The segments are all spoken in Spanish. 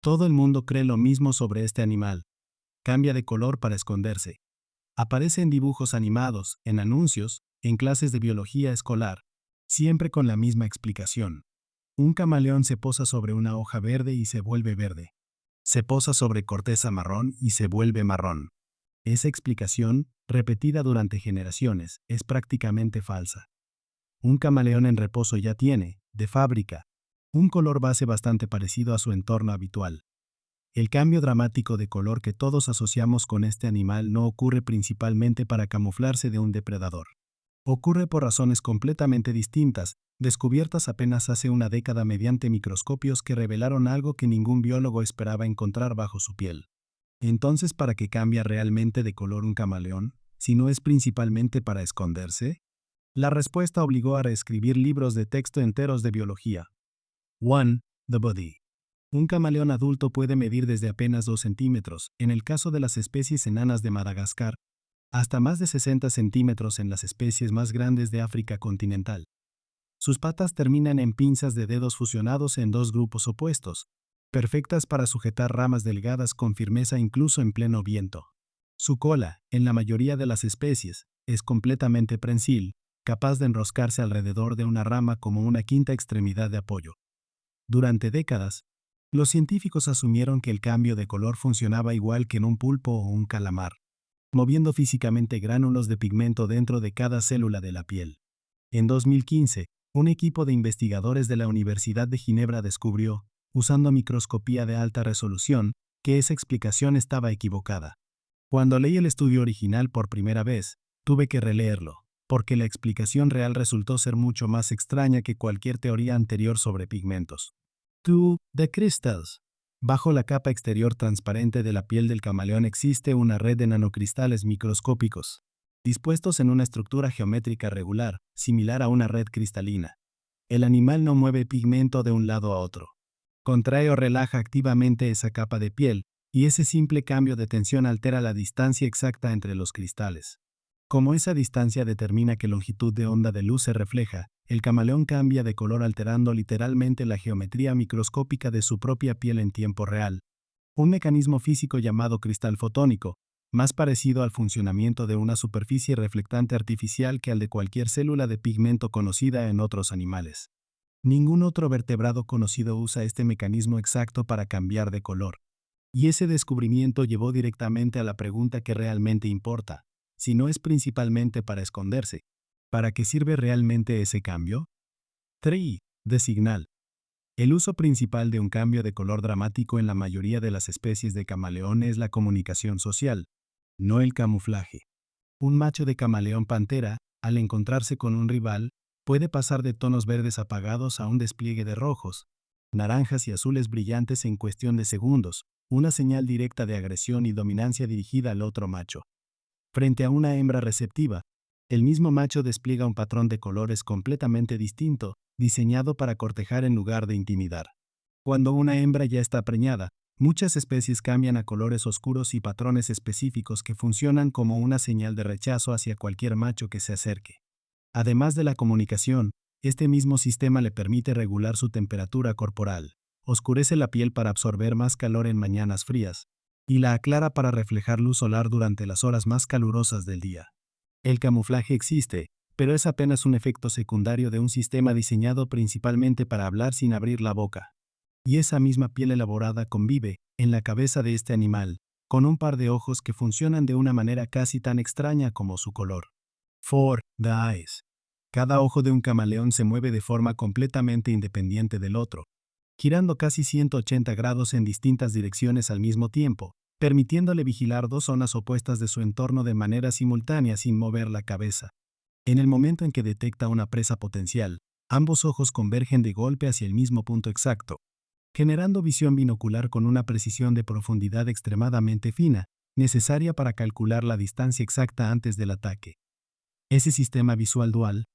Todo el mundo cree lo mismo sobre este animal. Cambia de color para esconderse. Aparece en dibujos animados, en anuncios, en clases de biología escolar, siempre con la misma explicación. Un camaleón se posa sobre una hoja verde y se vuelve verde. Se posa sobre corteza marrón y se vuelve marrón. Esa explicación, repetida durante generaciones, es prácticamente falsa. Un camaleón en reposo ya tiene, de fábrica, un color base bastante parecido a su entorno habitual. El cambio dramático de color que todos asociamos con este animal no ocurre principalmente para camuflarse de un depredador. Ocurre por razones completamente distintas, descubiertas apenas hace una década mediante microscopios que revelaron algo que ningún biólogo esperaba encontrar bajo su piel. Entonces, ¿para qué cambia realmente de color un camaleón, si no es principalmente para esconderse? La respuesta obligó a reescribir libros de texto enteros de biología. 1. The body. Un camaleón adulto puede medir desde apenas 2 centímetros, en el caso de las especies enanas de Madagascar, hasta más de 60 centímetros en las especies más grandes de África continental. Sus patas terminan en pinzas de dedos fusionados en dos grupos opuestos, perfectas para sujetar ramas delgadas con firmeza incluso en pleno viento. Su cola, en la mayoría de las especies, es completamente prensil, capaz de enroscarse alrededor de una rama como una quinta extremidad de apoyo. Durante décadas, los científicos asumieron que el cambio de color funcionaba igual que en un pulpo o un calamar, moviendo físicamente gránulos de pigmento dentro de cada célula de la piel. En 2015, un equipo de investigadores de la Universidad de Ginebra descubrió, usando microscopía de alta resolución, que esa explicación estaba equivocada. Cuando leí el estudio original por primera vez, tuve que releerlo, porque la explicación real resultó ser mucho más extraña que cualquier teoría anterior sobre pigmentos. 2. The crystals. Bajo la capa exterior transparente de la piel del camaleón existe una red de nanocristales microscópicos, dispuestos en una estructura geométrica regular, similar a una red cristalina. El animal no mueve pigmento de un lado a otro. Contrae o relaja activamente esa capa de piel, y ese simple cambio de tensión altera la distancia exacta entre los cristales. Como esa distancia determina qué longitud de onda de luz se refleja, el camaleón cambia de color alterando literalmente la geometría microscópica de su propia piel en tiempo real. Un mecanismo físico llamado cristal fotónico, más parecido al funcionamiento de una superficie reflectante artificial que al de cualquier célula de pigmento conocida en otros animales. Ningún otro vertebrado conocido usa este mecanismo exacto para cambiar de color. Y ese descubrimiento llevó directamente a la pregunta que realmente importa, si no es principalmente para esconderse. ¿Para qué sirve realmente ese cambio? 3. De signal. El uso principal de un cambio de color dramático en la mayoría de las especies de camaleón es la comunicación social, no el camuflaje. Un macho de camaleón pantera, al encontrarse con un rival, puede pasar de tonos verdes apagados a un despliegue de rojos, naranjas y azules brillantes en cuestión de segundos, una señal directa de agresión y dominancia dirigida al otro macho. Frente a una hembra receptiva, el mismo macho despliega un patrón de colores completamente distinto, diseñado para cortejar en lugar de intimidar. Cuando una hembra ya está preñada, muchas especies cambian a colores oscuros y patrones específicos que funcionan como una señal de rechazo hacia cualquier macho que se acerque. Además de la comunicación, este mismo sistema le permite regular su temperatura corporal, oscurece la piel para absorber más calor en mañanas frías, y la aclara para reflejar luz solar durante las horas más calurosas del día. El camuflaje existe, pero es apenas un efecto secundario de un sistema diseñado principalmente para hablar sin abrir la boca. Y esa misma piel elaborada convive, en la cabeza de este animal, con un par de ojos que funcionan de una manera casi tan extraña como su color. 4. The eyes. Cada ojo de un camaleón se mueve de forma completamente independiente del otro, girando casi 180 grados en distintas direcciones al mismo tiempo, permitiéndole vigilar dos zonas opuestas de su entorno de manera simultánea sin mover la cabeza. En el momento en que detecta una presa potencial, ambos ojos convergen de golpe hacia el mismo punto exacto, generando visión binocular con una precisión de profundidad extremadamente fina, necesaria para calcular la distancia exacta antes del ataque. Ese sistema visual dual,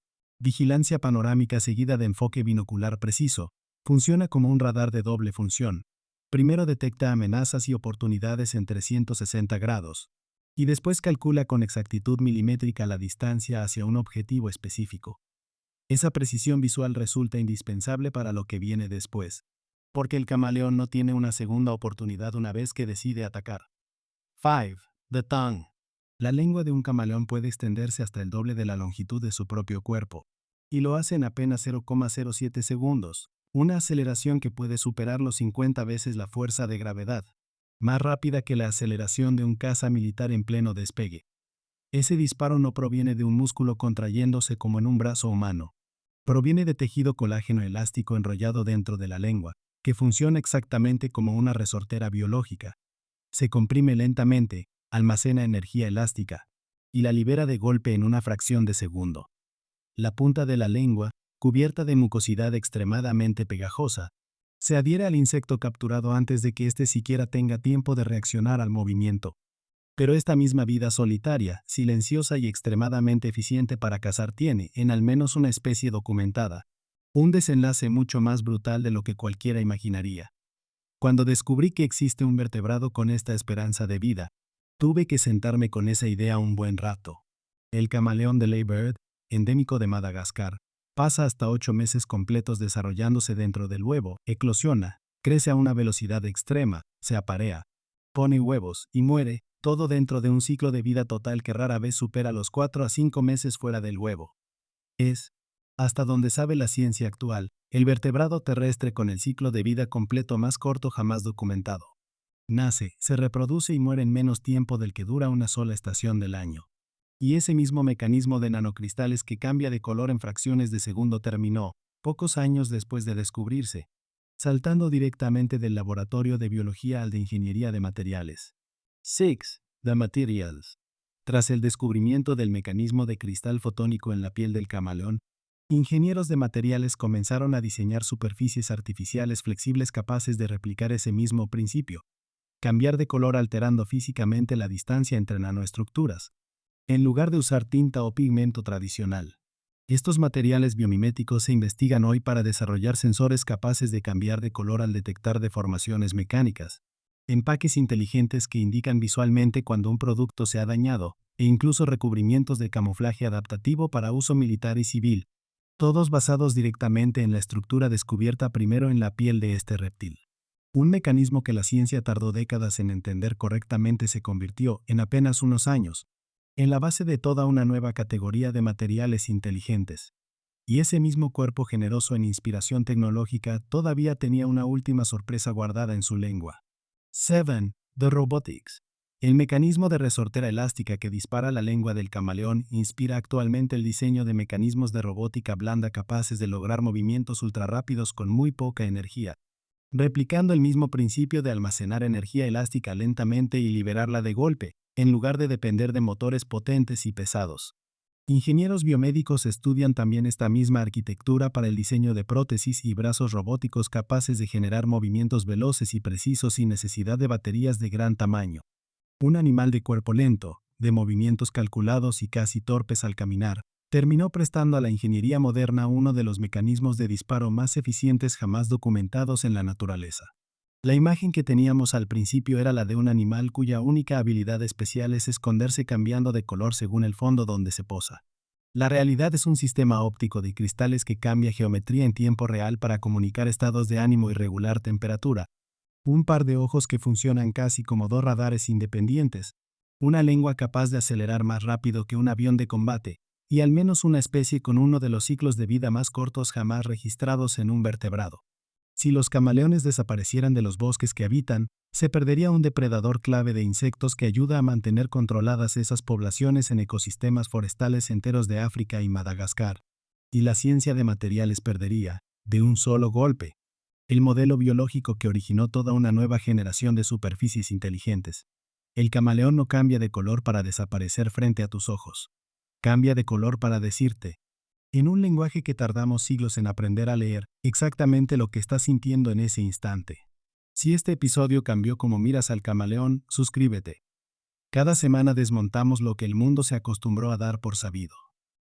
vigilancia panorámica seguida de enfoque binocular preciso, funciona como un radar de doble función. Primero detecta amenazas y oportunidades en 360 grados, y después calcula con exactitud milimétrica la distancia hacia un objetivo específico. Esa precisión visual resulta indispensable para lo que viene después. Porque el camaleón no tiene una segunda oportunidad una vez que decide atacar. 5. The tongue. La lengua de un camaleón puede extenderse hasta el doble de la longitud de su propio cuerpo, y lo hace en apenas 0,07 segundos, una aceleración que puede superar los 50 veces la fuerza de gravedad, más rápida que la aceleración de un caza militar en pleno despegue. Ese disparo no proviene de un músculo contrayéndose como en un brazo humano. Proviene de tejido colágeno elástico enrollado dentro de la lengua, que funciona exactamente como una resortera biológica. Se comprime lentamente, almacena energía elástica, y la libera de golpe en una fracción de segundo. La punta de la lengua, cubierta de mucosidad extremadamente pegajosa, se adhiere al insecto capturado antes de que éste siquiera tenga tiempo de reaccionar al movimiento. Pero esta misma vida solitaria, silenciosa y extremadamente eficiente para cazar tiene, en al menos una especie documentada, un desenlace mucho más brutal de lo que cualquiera imaginaría. Cuando descubrí que existe un vertebrado con esta esperanza de vida, tuve que sentarme con esa idea un buen rato. El camaleón de Leibird, endémico de Madagascar, pasa hasta 8 meses completos desarrollándose dentro del huevo, eclosiona, crece a una velocidad extrema, se aparea, pone huevos y muere, todo dentro de un ciclo de vida total que rara vez supera los 4 a 5 meses fuera del huevo. Es, hasta donde sabe la ciencia actual, el vertebrado terrestre con el ciclo de vida completo más corto jamás documentado. Nace, se reproduce y muere en menos tiempo del que dura una sola estación del año. Y ese mismo mecanismo de nanocristales que cambia de color en fracciones de segundo terminó, pocos años después de descubrirse, saltando directamente del laboratorio de biología al de ingeniería de materiales. 6. The Materials. Tras el descubrimiento del mecanismo de cristal fotónico en la piel del camaleón, ingenieros de materiales comenzaron a diseñar superficies artificiales flexibles capaces de replicar ese mismo principio, cambiar de color alterando físicamente la distancia entre nanoestructuras, en lugar de usar tinta o pigmento tradicional. Estos materiales biomiméticos se investigan hoy para desarrollar sensores capaces de cambiar de color al detectar deformaciones mecánicas, empaques inteligentes que indican visualmente cuando un producto se ha dañado, e incluso recubrimientos de camuflaje adaptativo para uso militar y civil, todos basados directamente en la estructura descubierta primero en la piel de este reptil. Un mecanismo que la ciencia tardó décadas en entender correctamente se convirtió, en apenas unos años, en la base de toda una nueva categoría de materiales inteligentes. Y ese mismo cuerpo generoso en inspiración tecnológica todavía tenía una última sorpresa guardada en su lengua. 7. The Robotics. El mecanismo de resortera elástica que dispara la lengua del camaleón inspira actualmente el diseño de mecanismos de robótica blanda capaces de lograr movimientos ultrarrápidos con muy poca energía, replicando el mismo principio de almacenar energía elástica lentamente y liberarla de golpe, en lugar de depender de motores potentes y pesados. Ingenieros biomédicos estudian también esta misma arquitectura para el diseño de prótesis y brazos robóticos capaces de generar movimientos veloces y precisos sin necesidad de baterías de gran tamaño. Un animal de cuerpo lento, de movimientos calculados y casi torpes al caminar, terminó prestando a la ingeniería moderna uno de los mecanismos de disparo más eficientes jamás documentados en la naturaleza. La imagen que teníamos al principio era la de un animal cuya única habilidad especial es esconderse cambiando de color según el fondo donde se posa. La realidad es un sistema óptico de cristales que cambia geometría en tiempo real para comunicar estados de ánimo y regular temperatura, un par de ojos que funcionan casi como dos radares independientes, una lengua capaz de acelerar más rápido que un avión de combate, y al menos una especie con uno de los ciclos de vida más cortos jamás registrados en un vertebrado. Si los camaleones desaparecieran de los bosques que habitan, se perdería un depredador clave de insectos que ayuda a mantener controladas esas poblaciones en ecosistemas forestales enteros de África y Madagascar. Y la ciencia de materiales perdería, de un solo golpe, el modelo biológico que originó toda una nueva generación de superficies inteligentes. El camaleón no cambia de color para desaparecer frente a tus ojos. Cambia de color para decirte, en un lenguaje que tardamos siglos en aprender a leer, exactamente lo que estás sintiendo en ese instante. Si este episodio cambió como miras al camaleón, suscríbete. Cada semana desmontamos lo que el mundo se acostumbró a dar por sabido.